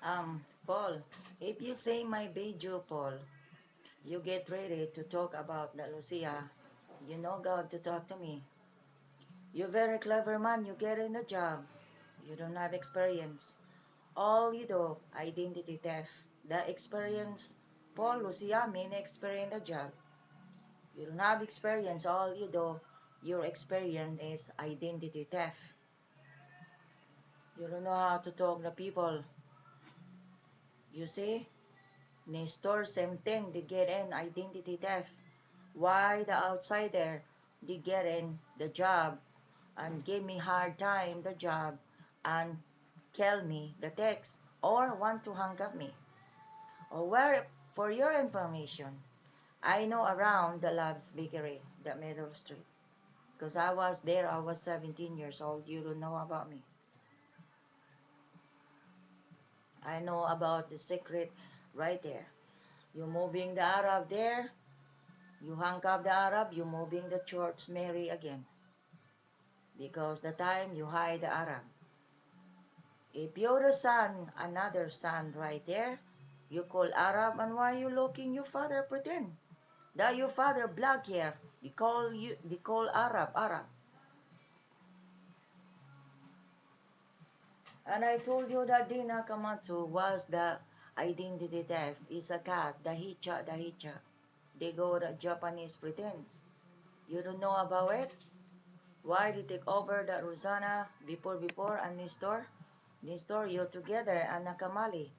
Paul, if you say my video, Paul, you get ready to talk about the Lucia. You know God to talk to me. You're very clever man, you get in the job. You don't have experience. All you do, identity theft. The experience, Paul, Lucia, mean experience the job. You don't have experience, all you do, your experience is identity theft. You don't know how to talk to people. You see? Nestor, same thing, they get in identity theft. Why the outsider, they get in the job and give me hard time the job and kill me the text or want to hang up me. Or where, for your information, I know around the Labs Bakery, the Middle Street. Because I was there, I was 17 years old. You don't know about me. I know about the secret right there. You moving the Arab there, you hang up the Arab, you moving the church Mary again. Because the time you hide the Arab. If you're the son, another son right there, you call Arab, and why you looking your father pretend? That your father black here. They call Arab. And I told you that Dina Kamatsu was the identity theft. It's a cat, the Hicha. They go the Japanese pretend. You don't know about it? Why they take over the Rosana before and Nestor? Nestor, you together and Nakamali.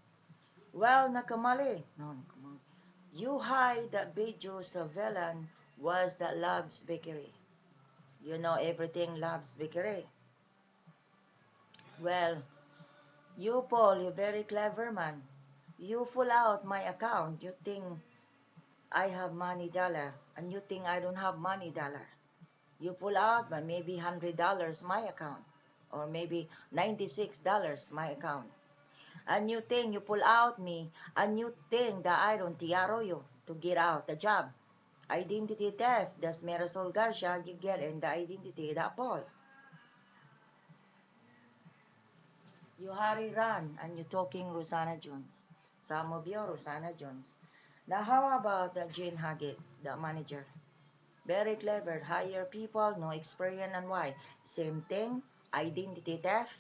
Well, Nakamali. No, Nakamali. You hide that Bejo Savelan was the Labs Bakery. You know everything Labs Bakery. Well, you, Paul, you're very clever man. You pull out my account. You think I have money dollar, and you think I don't have money dollar. You pull out, but maybe $100 my account, or maybe $96 my account. And you think you pull out me, and you think that I don't tiaro you to get out the job. Identity theft. That's Marisol Garcia. You get in the identity that Paul. You hurry run and you talking Rosanna Jones. Some of you Rosanna Jones. Now how about the Jane Haggett, the manager? Very clever, hire people, no experience and why. Same thing, identity theft.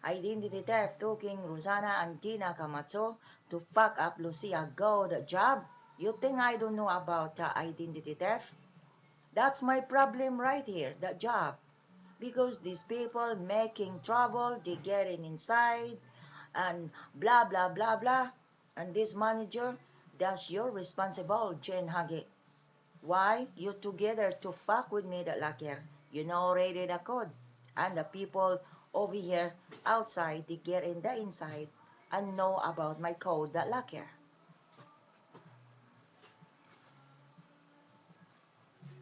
Identity theft, talking Rosanna and Tina Camacho to fuck up Lucia, go the job. You think I don't know about the identity theft? That's my problem right here, the job. Because these people making trouble, they getting inside, and blah, blah, blah, blah. And this manager, that's your responsible, Jane Haggett. Why? You together to fuck with me, that lacker. You know already the code. And the people over here outside, they get in the inside and know about my code, that lacker.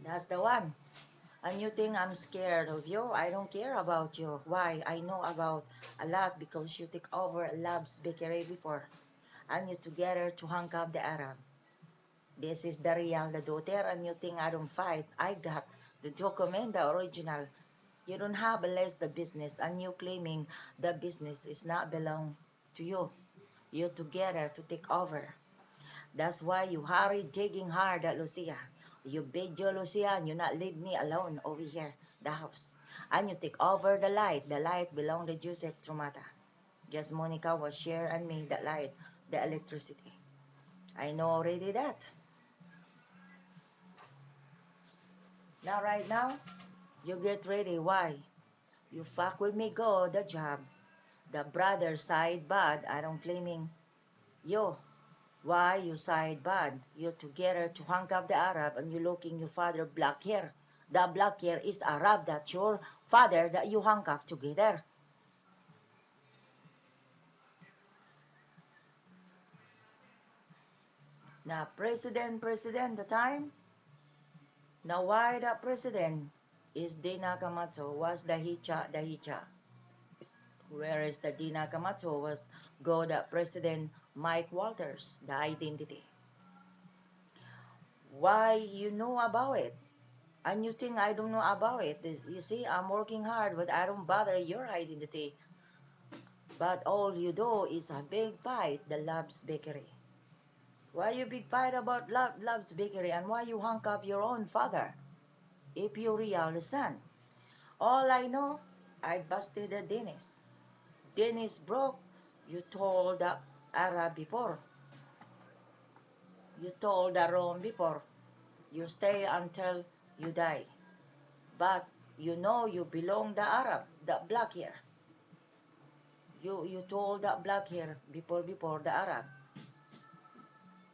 That's the one. And you think I'm scared of you? I don't care about you. Why? I know about a lot because you take over Lab's bakery before. And you together to hang up the Arab. This is the real, the daughter, and you think I don't fight. I got the document, the original. You don't have unless the business, and you claiming the business is not belong to you. You together to take over. That's why you hurry digging hard at Lucia. You bid you, Lucia, and you not leave me alone over here, the house. And you take over the light. The light belong to Joseph Trumata. Just Monica was share and me the light, the electricity. I know already that. Now right now, you get ready. Why? You fuck with me, go the job. The brother side bad. I don't claiming you. Why you side bad? You together to hang up the Arab and you looking your father black hair. The black hair is Arab. That's your father that you hang up together. Now president the time. Now why the president is Dina Camacho was the Hicha. Whereas the Dina Camacho was go the President Mike Walters, the identity. Why you know about it? And you think I don't know about it? You see, I'm working hard, but I don't bother your identity. But all you do is a big fight, the Love's Bakery. Why you big fight about Love's Bakery and why you hunk up your own father? If you real son. All I know, I busted the Dennis. Dennis broke. You told the Arab before. You told the Rome before. You stay until you die. But you know you belong the Arab, the black hair. You told the black hair before the Arab.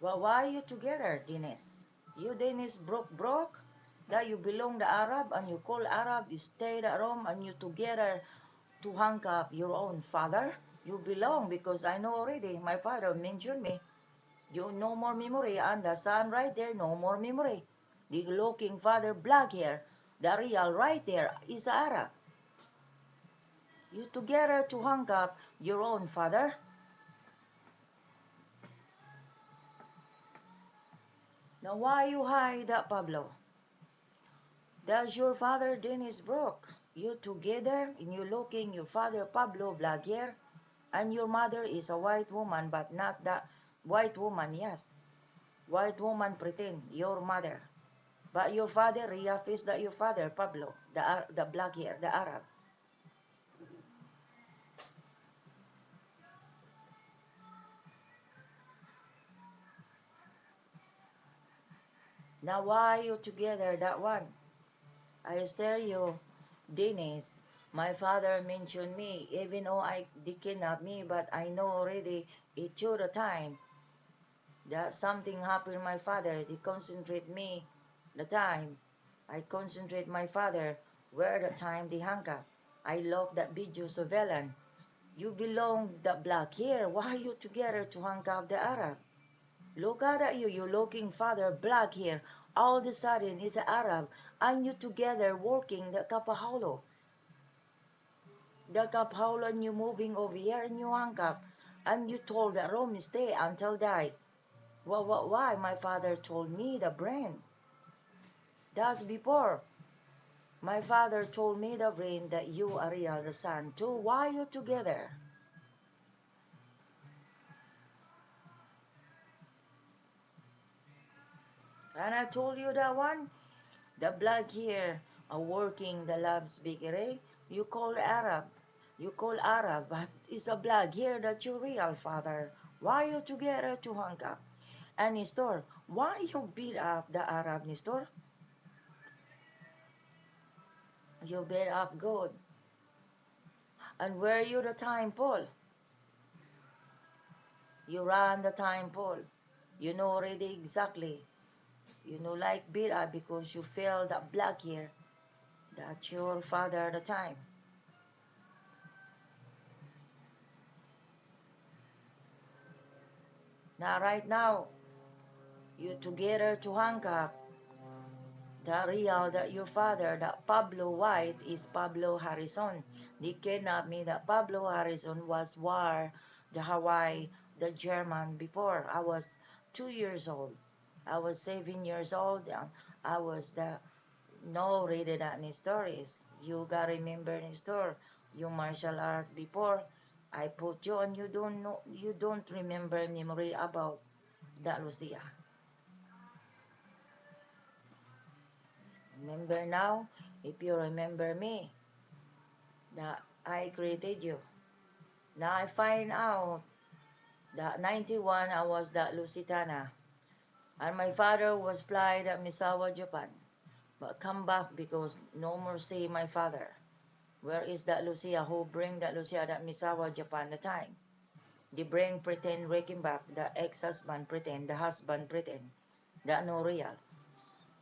Well, why you together, Dennis? You Dennis broke that you belong the Arab and you call Arab, you stay at Rome and you together to hang up your own father. You belong because I know already my father mentioned me. You no more memory and the son right there, no more memory. The looking father black hair, the real right there is Arab. You together to hang up your own father. Now why you hide that Pablo? Does your father Dennis broke? You together and you looking your father Pablo black hair and your mother is a white woman but not the white woman, yes. White woman pretend your mother. But your father real face that your father Pablo, the black hair, the Arab. Now why you together that one? I tell you, Dennis, my father mentioned me, even though they kidnapped me, but I know already it took the time that something happened my father. They concentrate me the time. I concentrate my father where the time they hang up. I love that video surveillance. You belong the black hair. Why you together to hang up the Arab? Look at you, you looking father, black hair. All of a sudden is an Arab, and you together working the Kapaholo. The Kapaholo and you moving over here and you hang up. And you told that Rome stay until die. Why? My father told me the brain. That's before. My father told me the brain that you are real the son too. Why you together? And I told you that one. The black here are working the Love's Bakery. You call Arab. You call Arab, but it's a black here that your real father. Why you together to hang up? And Nestor, why you beat up the Arab, Nestor? You beat up good. And where you the time, Paul? You ran the time, Paul. You know already exactly. You know like beat up because you feel that black here. That your father the time. Now right now, you together to hang up the real that your father, that Pablo White, is Pablo Harrison. They kidnapped me that Pablo Harrison was war, the Hawaii, the German before. I was 2 years old. I was 7 years old. And I was the no rated any stories. You gotta remember the story. You martial art before. I put you and you don't know, you don't remember memory about that Lucia. Remember now, if you remember me, that I created you. Now I find out that 91 I was that Lusitana. And my father was flight at Misawa, Japan. But come back because no more see my father. Where is that Lucia who bring that Lucia that Misawa, Japan the time? They bring pretend waking back, the ex-husband pretend, the husband pretend. That no real.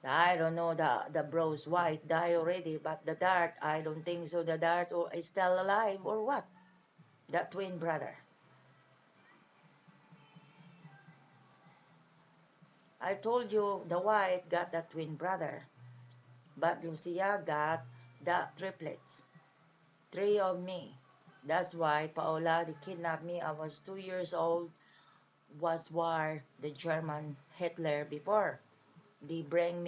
I don't know the bros white die already, but the dart, I don't think so. The dart or is still alive or what? That twin brother. I told you the white got that twin brother, but Lucia got the triplets. Three of me. That's why Paola they kidnapped me. I was 2 years old. Was war the German Hitler before. They bring me